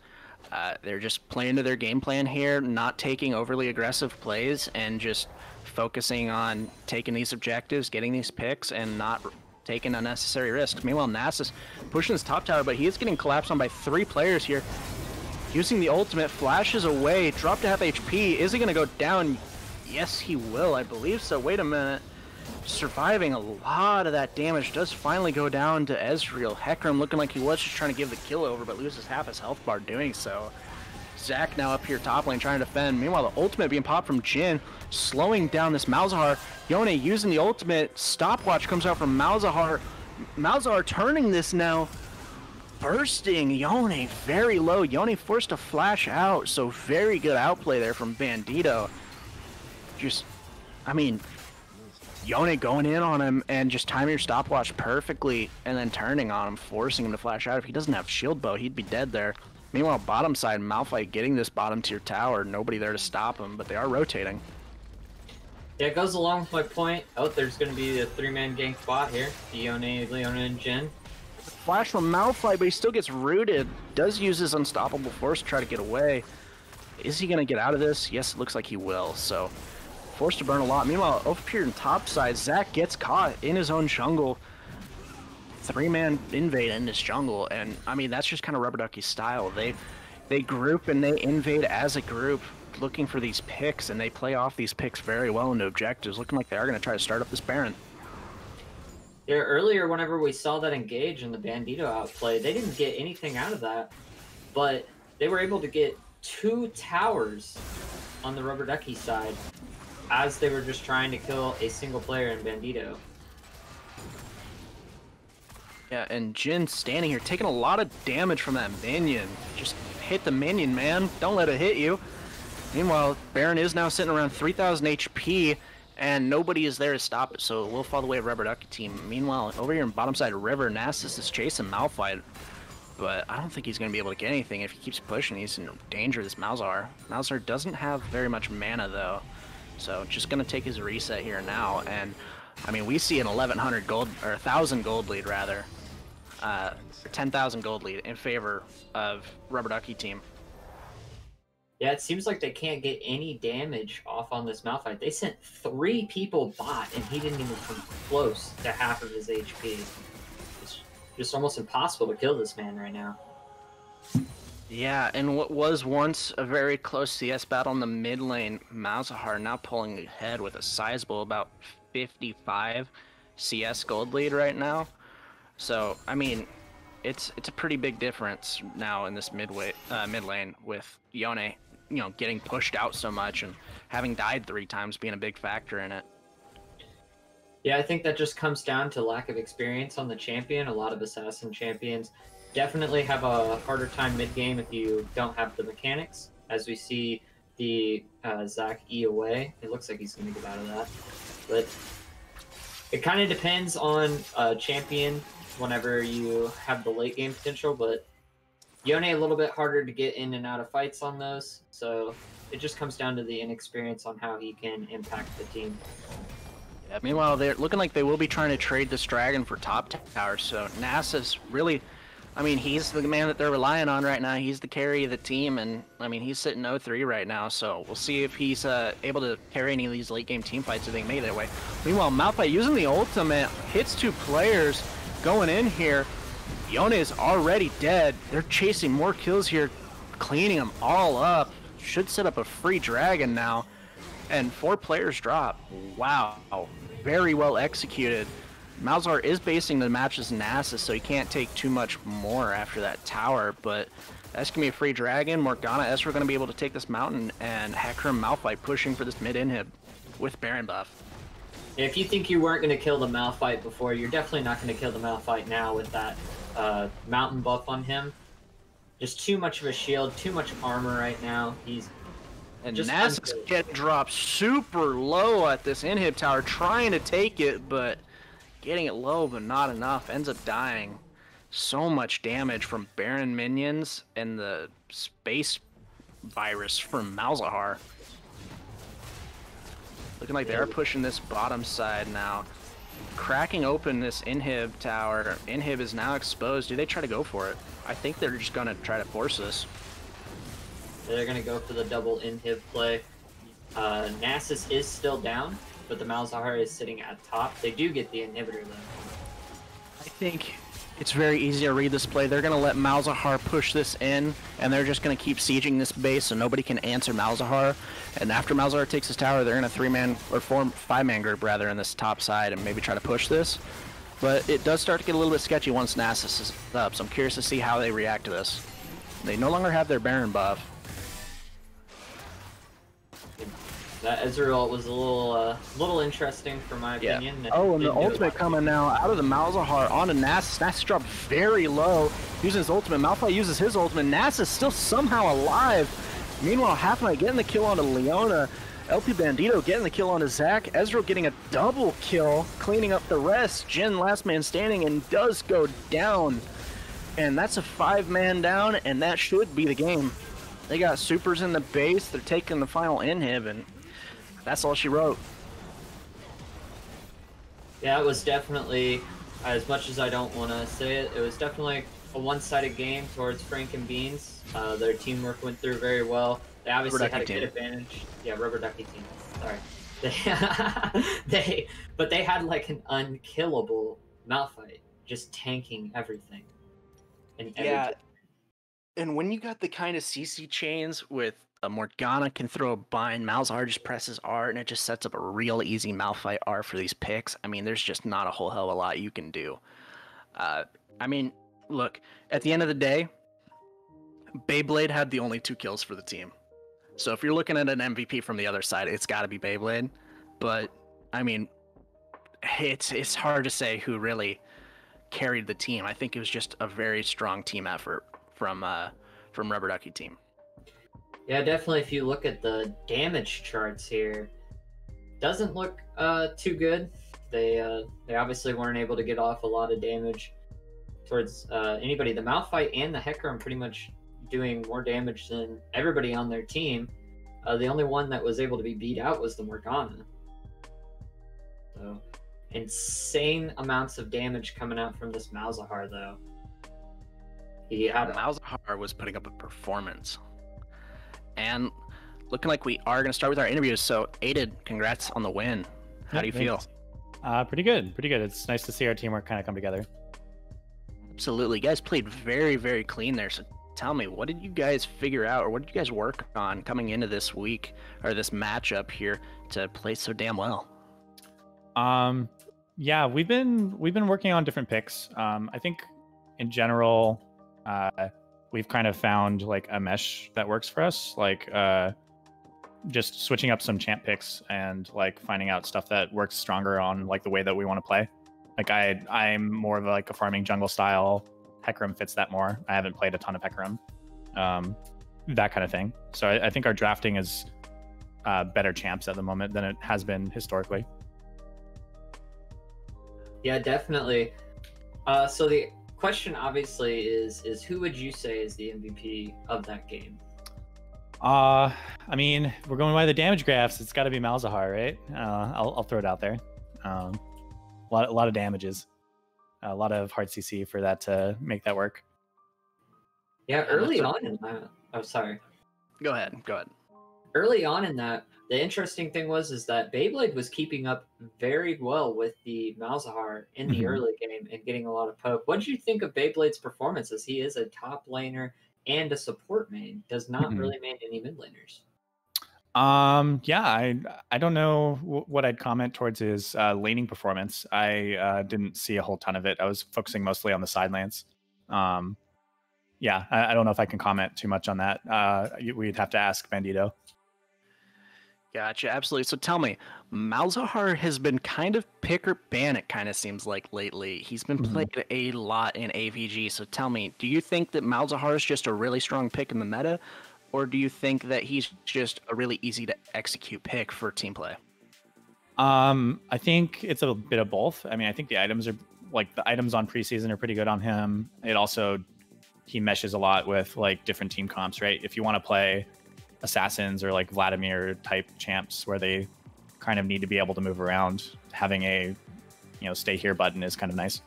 They're just playing to their game plan here, not taking overly aggressive plays, and just focusing on taking these objectives, getting these picks, and not taking unnecessary risks. Meanwhile, Nasus pushing his top tower, but he is getting collapsed on by 3 players here. Using the ultimate, flashes away, dropped to half HP. Is he going to go down? Yes, he will, I believe so. Wait a minute. Surviving a lot of that damage, does finally go down to Ezreal. Hecarim looking like he was just trying to give the kill over, but loses half his health bar doing so. Zac now up here top lane trying to defend. Meanwhile, the ultimate being popped from Jhin, slowing down this Malzahar. Yone using the ultimate. Stopwatch comes out from Malzahar. Malzahar turning this now. Bursting Yone very low. Yone forced to flash out, so very good outplay there from Bandito. Just, I mean, Yone going in on him and just timing your stopwatch perfectly and then turning on him, forcing him to flash out. If he doesn't have shield bow, he'd be dead there. Meanwhile, bottom side, Malphite getting this bottom tier tower. Nobody there to stop him, but they are rotating. Yeah, it goes along with my point. Oh, there's going to be a 3-man gank bot here. Yone, Leona, and Jhin. Flash from Malphite, but he still gets rooted. Does use his unstoppable force to try to get away. Is he going to get out of this? Yes, it looks like he will, so forced to burn a lot. Meanwhile, over here in top side, Zac gets caught in his own jungle. 3-man invade in this jungle, and I mean, that's just kind of Rubber Ducky's style. They group and they invade as a group, looking for these picks, and they play off these picks very well into objectives, looking like they are going to try to start up this Baron. Yeah, earlier, whenever we saw that engage in the Bandito outplay, they didn't get anything out of that, but they were able to get 2 towers on the Rubber Ducky side as they were just trying to kill a single player in Bandito. Yeah, and Jhin standing here, taking a lot of damage from that minion. Just hit the minion, man. Don't let it hit you. Meanwhile, Baron is now sitting around 3,000 HP, and nobody is there to stop it, so we'll follow the way of Rubber Ducky team. Meanwhile, over here in bottom side of River, Nasus is chasing Malphite, but I don't think he's going to be able to get anything. If he keeps pushing, he's in danger, this Malzahar. Malzahar doesn't have very much mana, though, so just going to take his reset here now, and I mean, we see an 1,100 gold, or 1,000 gold lead, rather. 10,000 gold lead in favor of Rubber Ducky team. Yeah, it seems like they can't get any damage off on this Malphite. They sent 3 people bot, and he didn't even come close to half of his HP. It's just almost impossible to kill this man right now. Yeah, and what was once a very close CS battle in the mid lane, Malzahar now pulling ahead with a sizable about 55 CS gold lead right now. So, I mean, it's a pretty big difference now in this mid lane with Yone, you know, getting pushed out so much and having died 3 times being a big factor in it. Yeah, I think that just comes down to lack of experience on the champion. A lot of assassin champions definitely have a harder time mid-game if you don't have the mechanics. As we see the Zac E away, it looks like he's going to get out of that. But it kind of depends on champion whenever you have the late game potential, but Yone a little bit harder to get in and out of fights on those, so it just comes down to the inexperience on how he can impact the team. Yeah, meanwhile, they're looking like they will be trying to trade this dragon for top tower, so Nasus really I mean, he's the man that they're relying on right now. He's the carry of the team, and I mean, he's sitting 0-3 right now. So we'll see if he's able to carry any of these late game team fights if they can make it that way. Meanwhile, Malphite using the ultimate hits 2 players going in here. Yone is already dead. They're chasing more kills here, cleaning them all up. Should set up a free dragon now, and 4 players drop. Wow, very well executed. Malzahar is basing the matches Nasus, so he can't take too much more after that tower, but that's going to be a free dragon. Morgana, Ezreal are going to be able to take this mountain, and Hecarim Malphite pushing for this mid inhib with Baron buff. If you think you weren't going to kill the Malphite before, you're definitely not going to kill the Malphite now with that mountain buff on him. Just too much of a shield, too much armor right now. He's and just Nasus getting dropped super low at this inhib tower, trying to take it, but getting it low, but not enough. Ends up dying. So much damage from Baron minions and the space virus from Malzahar. Looking like they're pushing this bottom side now. Cracking open this inhib tower. Inhib is now exposed. Do they try to go for it? I think they're just going to try to force this. They're going to go for the double inhib play. Nasus is still down, but the Malzahar is sitting at top. They do get the inhibitor though. I think it's very easy to read this play. They're going to let Malzahar push this in, and they're just going to keep sieging this base so nobody can answer Malzahar. And after Malzahar takes his tower, they're in a 3-man or 5-man group rather in this top side and maybe try to push this. But it does start to get a little bit sketchy once Nasus is up, so I'm curious to see how they react to this. They no longer have their Baron buff. That Ezreal was a little interesting for my opinion. Yeah. Oh, and the ultimate coming now out of the Malzahar onto Nasus. Nasus dropped very low, using his ultimate. Malphite uses his ultimate. Nasus still somehow alive. Meanwhile, Half Knight getting the kill onto Leona. LP Bandito getting the kill onto Zac. Ezreal getting a double kill, cleaning up the rest. Jhin last man standing and does go down. And that's a 5-man down, and that should be the game. They got supers in the base. They're taking the final inhib, and that's all she wrote. Yeah, it was definitely, as much as I don't want to say it, it was definitely a one-sided game towards Frank and Beans. Their teamwork went through very well. They obviously had a good advantage. Yeah, Rubber Ducky team. Sorry. But they had like an unkillable Malphite, just tanking everything. Yeah. And when you got the kind of CC chains with a Morgana can throw a bind, Malzahar just presses R, and it just sets up a real easy Malphite R for these picks. I mean, there's just not a whole hell of a lot you can do. I mean, look, at the end of the day, Beyblade had the only 2 kills for the team. So if you're looking at an MVP from the other side, it's got to be Beyblade. But, I mean, it's hard to say who really carried the team. I think it was just a very strong team effort from Rubber Ducky team. Yeah, definitely. If you look at the damage charts here, doesn't look too good. They obviously weren't able to get off a lot of damage towards anybody. The Malphite and the Hecarim pretty much doing more damage than everybody on their team. The only one that was able to be beat out was the Morgana. So, insane amounts of damage coming out from this Malzahar, though. Malzahar was putting up a performance. And looking like we are going to start with our interviews. So, Aided, congrats on the win. How do you feel? Pretty good. Pretty good. It's nice to see our teamwork kind of come together. Absolutely. You guys played very, very clean there. So, tell me, what did you guys figure out, or what did you guys work on coming into this week, or this matchup here, to play so damn well? Yeah, we've been working on different picks. I think in general, we've kind of found like a mesh that works for us, like just switching up some champ picks and like finding out stuff that works stronger on like the way that we want to play. Like I'm more of like a farming jungle style. Hecarim fits that more. I haven't played a ton of Hecarim, that kind of thing. So I think our drafting is better champs at the moment than it has been historically. Yeah, definitely. So the question obviously is who would you say is the MVP of that game? I mean, we're going by the damage graphs. It's got to be Malzahar, right? I'll throw it out there. A lot of damages, a lot of hard CC for that to make that work. Yeah, early on in that. Oh, sorry. Go ahead. Go ahead. Early on in that, the interesting thing is that Beyblade was keeping up very well with the Malzahar in the early game and getting a lot of poke. What did you think of Beyblade's performance, as he is a top laner and a support main, does not really main any mid laners? Yeah, I don't know what I'd comment towards his laning performance. I didn't see a whole ton of it. I was focusing mostly on the side lanes. Yeah, I don't know if I can comment too much on that. We'd have to ask Bandito. Gotcha, absolutely. So tell me, Malzahar has been kind of pick or ban, it kind of seems like lately. He's been played a lot in AVG, so tell me, do you think that Malzahar is just a really strong pick in the meta, or do you think that he's just a really easy to execute pick for team play? I think it's a bit of both. I mean, I think the items are, like, the items on preseason are pretty good on him. It also, he meshes a lot with, like, different team comps, right? If you want to play assassins or like Vladimir type champs where they kind of need to be able to move around, having a stay here button is kind of nice.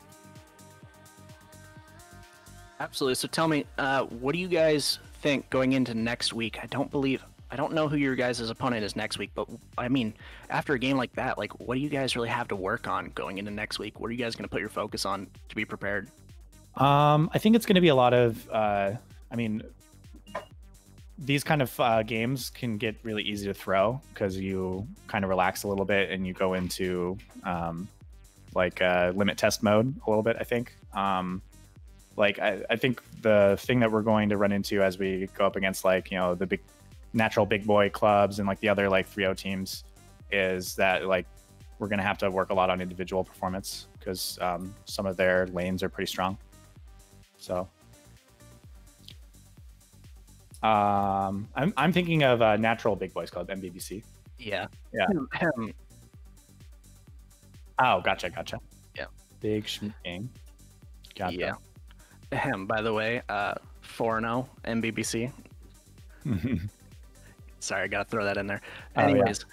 Absolutely. So tell me, what do you guys think going into next week? I don't know who your guys' opponent is next week, but I mean, after a game like that, like, what do you guys really have to work on going into next week? What are you guys going to put your focus on to be prepared? I think it's going to be a lot of these kind of games can get really easy to throw because you kind of relax a little bit and you go into limit test mode a little bit, I think. I think the thing that we're going to run into as we go up against the big natural big boy clubs and like the other like 3-0 teams is that like we're going to have to work a lot on individual performance because some of their lanes are pretty strong. So I'm thinking of Natural Big Boys Club, MBBC. Yeah. Oh, gotcha. Yeah. Big Schmeeking. Gotcha. Yeah. By the way, 4-0 MBBC. Sorry, I gotta throw that in there. Anyways,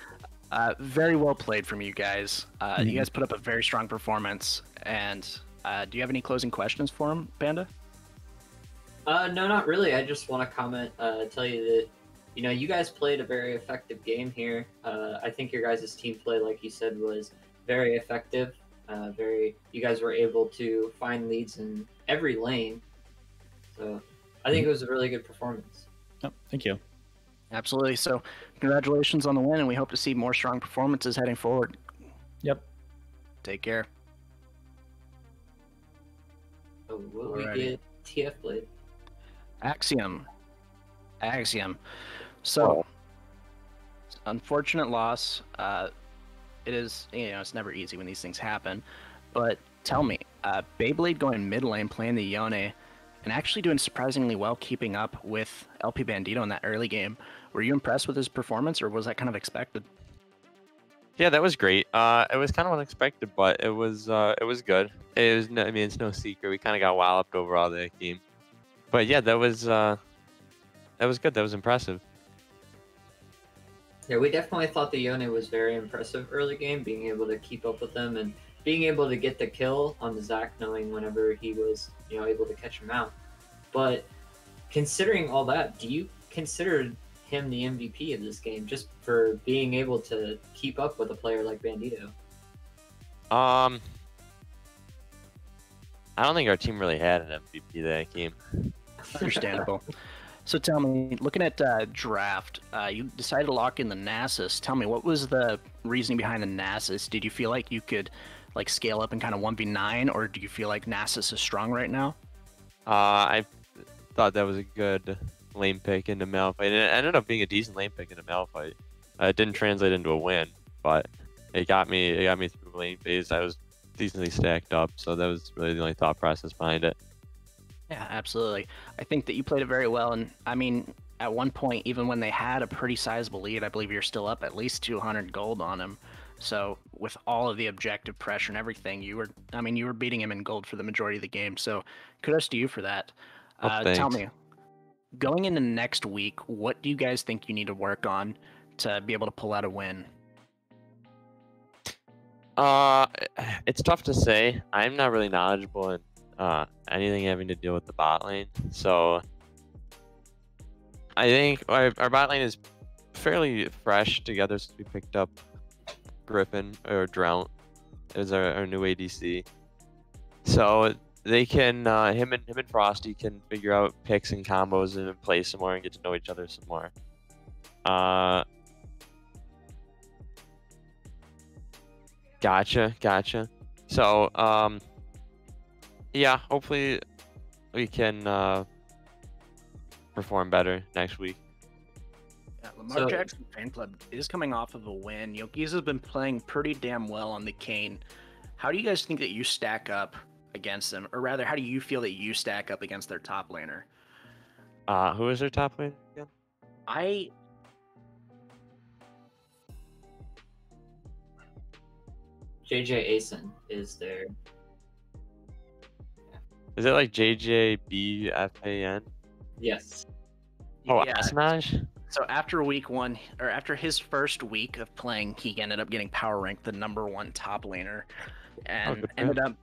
very well played from you guys. You guys put up a very strong performance. And do you have any closing questions for him, Panda? No, not really. I just want to comment, tell you that, you guys played a very effective game here. I think your guys' team play, like you said, was very effective. You guys were able to find leads in every lane. So I think it was a really good performance. Oh, thank you. Absolutely. So congratulations on the win, and we hope to see more strong performances heading forward. Yep. Take care. So will we get TF Blade? Axiom. So, unfortunate loss. It is, it's never easy when these things happen. But tell me, Beyblade going mid lane, playing the Yone, and actually doing surprisingly well, keeping up with LP Bandito in that early game. Were you impressed with his performance, or was that kind of expected? Yeah, that was great. It was kind of unexpected, but it was good. It's no secret. We kind of got walloped overall that game. But yeah, that was good. That was impressive. Yeah, we definitely thought the Yone was very impressive early game, being able to keep up with them and being able to get the kill on the Zac, knowing whenever he was, able to catch him out. But considering all that, do you consider him the MVP of this game just for being able to keep up with a player like Bandito? I don't think our team really had an MVP that game. Understandable. So tell me, looking at draft, you decided to lock in the Nasus. Tell me, what was the reasoning behind the Nasus? Did you feel like you could scale up and kind of 1v9, or do you feel like Nasus is strong right now? I thought that was a good lane pick into Malphite, and it ended up being a decent lane pick into Malphite. It didn't translate into a win, but it got me through lane phase. I was decently stacked up, so that was really the only thought process behind it. Yeah, absolutely. I think that you played it very well, and I mean, at one point, even when they had a pretty sizable lead, I believe you're still up at least 200 gold on him. So with all of the objective pressure and everything, you were beating him in gold for the majority of the game. So kudos to you for that. Tell me, going into next week, what do you guys think you need to work on to be able to pull out a win? It's tough to say. I'm not really knowledgeable in anything having to deal with the bot lane. So I think our bot lane is fairly fresh together since we picked up Griffin or Drought as our new ADC. So they can him and Frosty can figure out picks and combos and play some more and get to know each other some more. Gotcha. So yeah, hopefully we can perform better next week. Yeah, Lamar Jackson fan club is coming off of a win. Yoki's has been playing pretty damn well on the Kane. How do you guys think that you stack up against them? Or rather, how do you feel that you stack up against their top laner? Who is their top laner again? JJ Asen is there. Is it like JJBFAN? Yes. Oh, Yeah. Smash? So after week one, or after his first week of playing, he ended up getting power ranked the #1 top laner, and ended up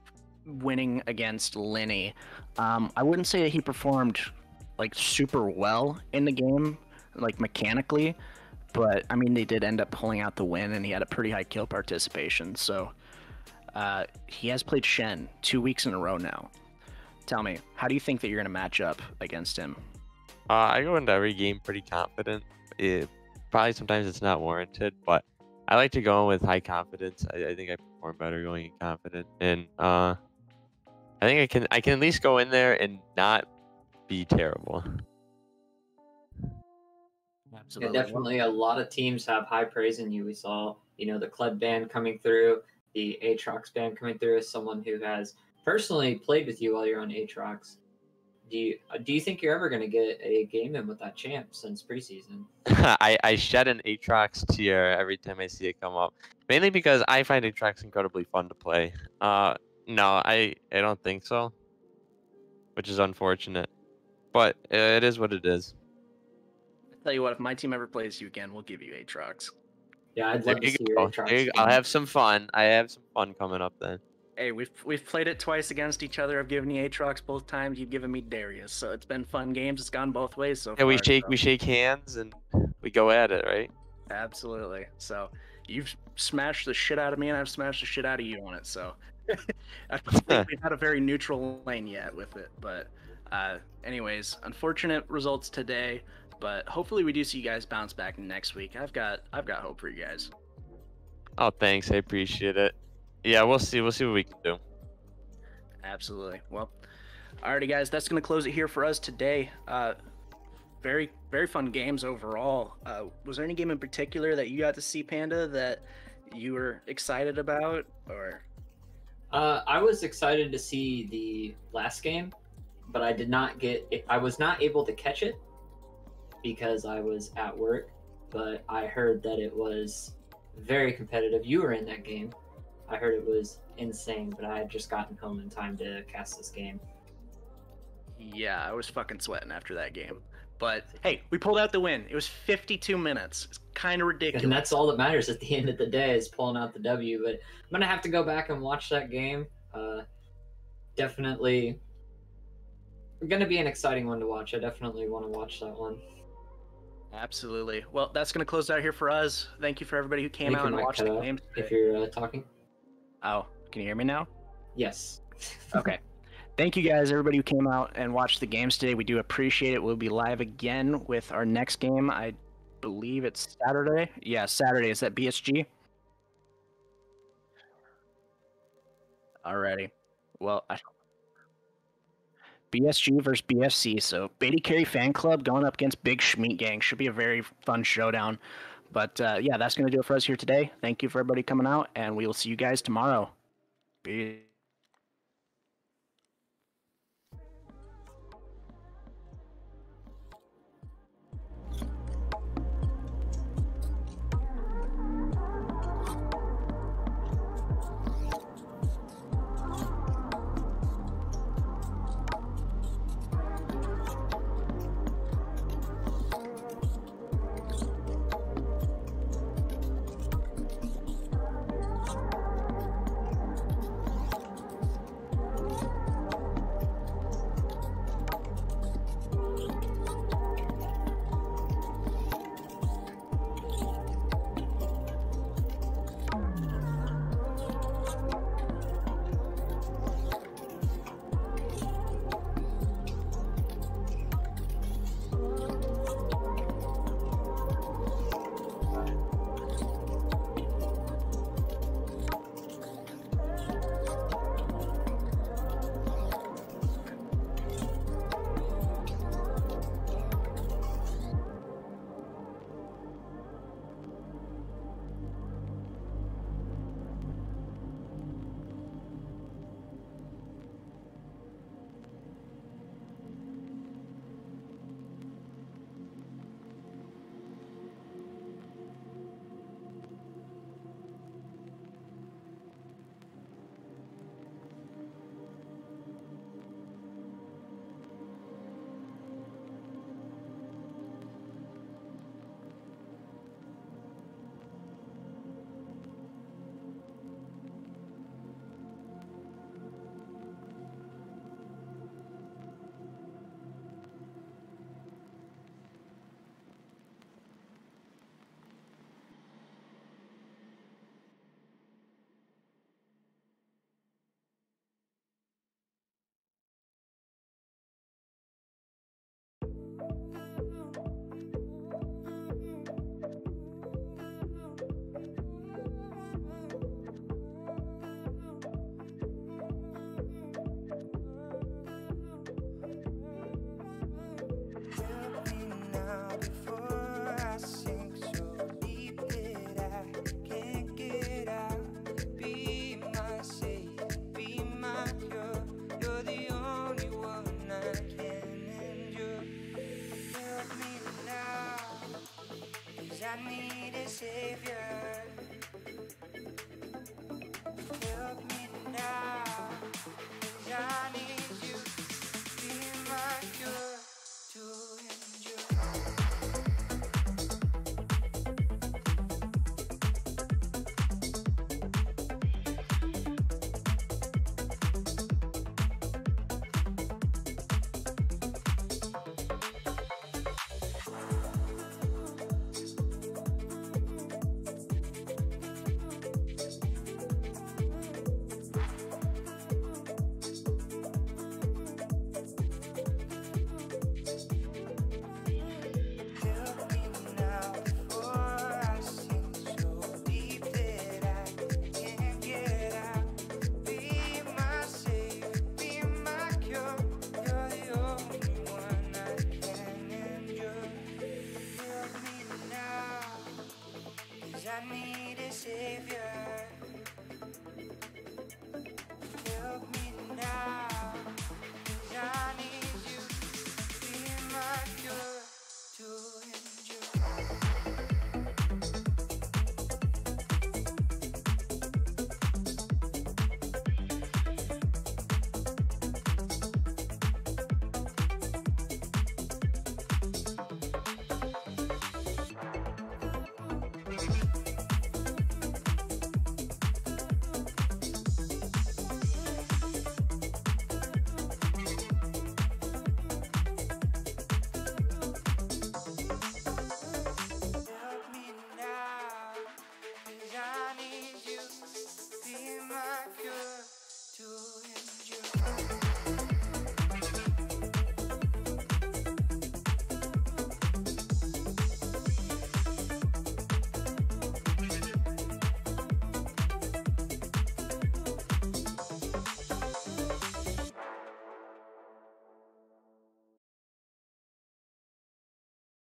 winning against Linny. I wouldn't say that he performed like super well in the game, like mechanically, but I mean they did end up pulling out the win, and he had a pretty high kill participation. So he has played Shen 2 weeks in a row now. Tell me, how do you think that you're gonna match up against him? I go into every game pretty confident. Probably sometimes it's not warranted, but I like to go in with high confidence. I think I perform better going in confident, and I think I can at least go in there and not be terrible. Absolutely. Yeah, definitely. A lot of teams have high praise in you. We saw, the Kled band coming through, the Aatrox band coming through as someone who has personally played with you while you're on Aatrox. Do you think you're ever going to get a game in with that champ since preseason? I shed an Aatrox tear every time I see it come up, mainly because I find Aatrox incredibly fun to play. No, I don't think so, which is unfortunate, but it is what it is. I tell you what, if my team ever plays you again, we'll give you Aatrox. Yeah, I'd love to see your Aatrox. I'll have some fun. I have some fun coming up then. Hey, we've played it twice against each other. I've given you Aatrox both times. You've given me Darius, so it's been fun games. It's gone both ways so far. Yeah, we shake hands and we go at it, right? Absolutely. So you've smashed the shit out of me, and I've smashed the shit out of you on it. So I don't think we've had a very neutral lane yet with it. But anyways, unfortunate results today. But hopefully we do see you guys bounce back next week. I've got hope for you guys. Oh, thanks. I appreciate it. Yeah, we'll see. We'll see what we can do. Absolutely. Well, alrighty, guys. That's going to close it here for us today. Very, very fun games overall. Was there any game in particular that you got to see, Panda, that you were excited about, or? I was excited to see the last game, but I did not get it. I was not able to catch it because I was at work, but I heard that it was very competitive. You were in that game. I heard it was insane, but I had just gotten home in time to cast this game. Yeah, I was fucking sweating after that game. But hey, we pulled out the win. It was 52 minutes. It's kind of ridiculous. And that's all that matters at the end of the day is pulling out the W. But I'm going to have to go back and watch that game. Definitely going to be an exciting one to watch. I definitely want to watch that one. Absolutely. Well, that's going to close out here for us. Thank you for everybody who came out and watched the game. If you're talking. Oh, can you hear me now? Yes. Okay. Thank you guys, everybody who came out and watched the games today. We do appreciate it. We'll be live again with our next game. I believe it's Saturday. Yeah, Saturday. Is that BSG? Alrighty. Well, BSG versus BFC. So, Beatty Carey Fan Club going up against Big Schmeat Gang. Should be a very fun showdown. But yeah, that's going to do it for us here today. Thank you for everybody coming out, and we will see you guys tomorrow. Peace. need a savior. Help me now, 'cause I need